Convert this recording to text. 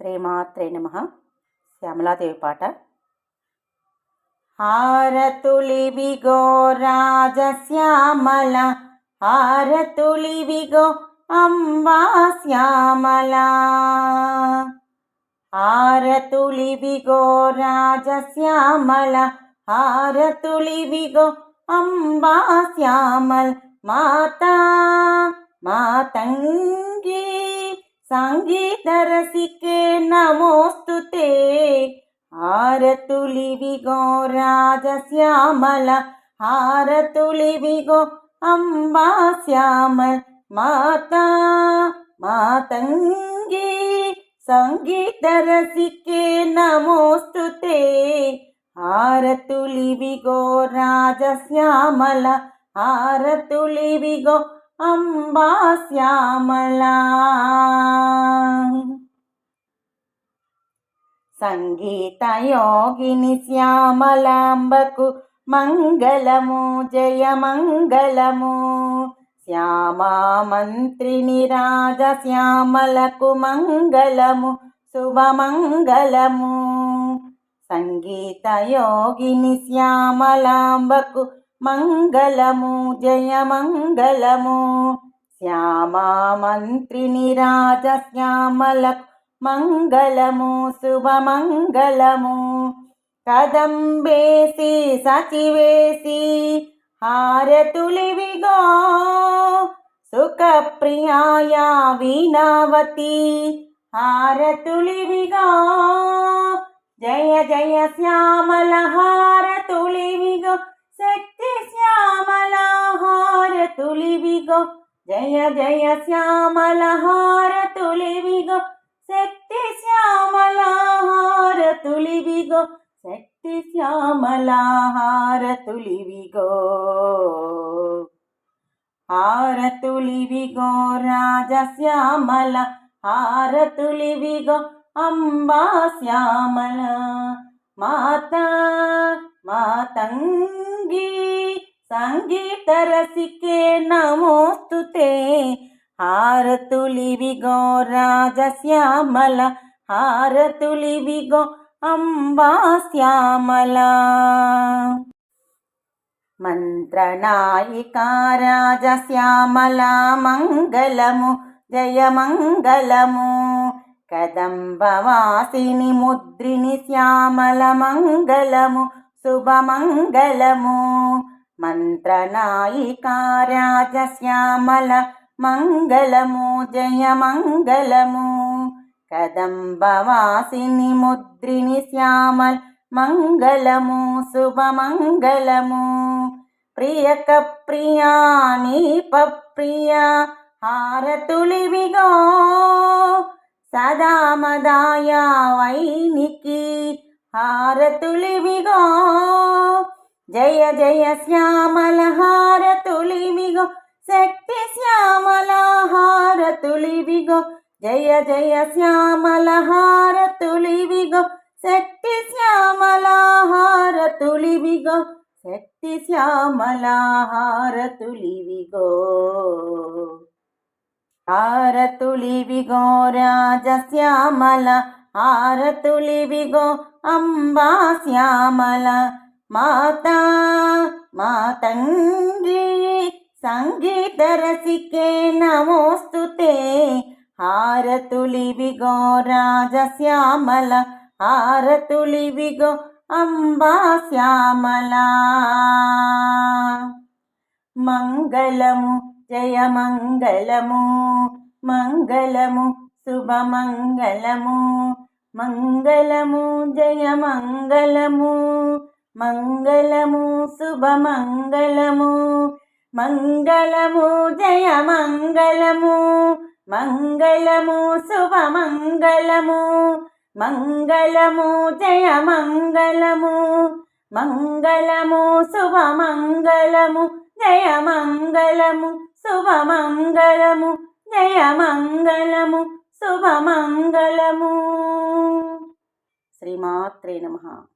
శ్రీమాత్రే నమః. శ్యామలాదేవి పాట. హారతులివిగో రాజశ్యామల, హారతులివిగో అంబా శ్యామల, హారతులివిగో రాజశ్యామల, హారతులివిగో అంబా శ్యామల, మాతా మాతంగి సంగీత రసికే నమోస్తుతే, హారతులివిగో రాజశ్యామల, హారతులివిగో అంబా శ్యామల, మాతా మాతంగి సంగీత రసికే నమోస్తుతే, హారతులివిగో రాజశ్యామల, హారతులివిగో అంబా శ్యామల. సంగీత యోగిని శ్యామలాంబకు మంగళము, జయ మంగళము, శ్యామా మంత్రిని రాజశ్యామలకు మంగళము, శుభమంగళము. సంగీత యోగిని శ్యామలాంబకు మంగళము, జయ మంగళము, శ్యామా మంత్రిని రాజశ్యామలకు మంగళము, శుభమంగళము. కదంబేసి సచివేసి హారతులివిగో సుఖప్రియాయ వీణావతి, హారతులివిగో జయ జయ శ్యామల, హారతులివిగో శక్తి శ్యామల, హారతులివిగో జయ జయ శ్యామల, హారతులివిగో శక్తి శ్యామల, హారతులివిగో శక్తి శ్యామల, హారతులివిగో, హారతులివిగో రాజశ్యామల, హారతులివిగో అంబా శ్యామల, మాతా మాతంగి సంగీత రసికే నమోస్తుతే, హారతులివిగో రాజశ్యామల, హారతులివిగో అంబా శ్యామల. మంత్రనాయికా రాజశ్యామల మంగళము, జయ మంగళము, కదంబవాసిని ముద్రిని శ్యామల మంగళము, శుభమంగళము. మంత్రనాయికా రాజశ్యామల మంగళము, జయ మంగళము, కదంబవాసిని ముద్రిని శ్యామల మంగళము, శుభమంగళము. ప్రియక ప్రియా నీప ప్రియా హారతులివిగో సదా మదాయ వైనికి, హారతులివిగో జయ జయ శ్యామల, హారతులివిగో శక్తి శ్యామల, హారతులివిగో జయ జయ శ్యామల, హారతులివిగో శక్తి శ్యామల, హారతులివిగో శక్తి శ్యామల, హారతులివిగో, హారతులివిగో రాజశ్యామల, హారతులివిగో అంబా శ్యామల, మాతా మాతంగి సంగీత రసికే నమోస్తుతే, హారతులివిగో రాజశ్యామల, హారతులివిగో అంబా శ్యామల. మంగళము, జయ మంగళము, మంగళము, శుభమంగళము, మంగళము, జయ మంగళము, మంగళము, శుభమంగళము, మంగళము, జయ మంగళము, మంగళము, శుభమంగళము, మంగళము, జయ మంగళము, మంగళము, శుభమంగళము, జయ మంగళము, శుభమంగళము, జయ మంగళము, శుభమంగళము. శ్రీమాత్రే నమః.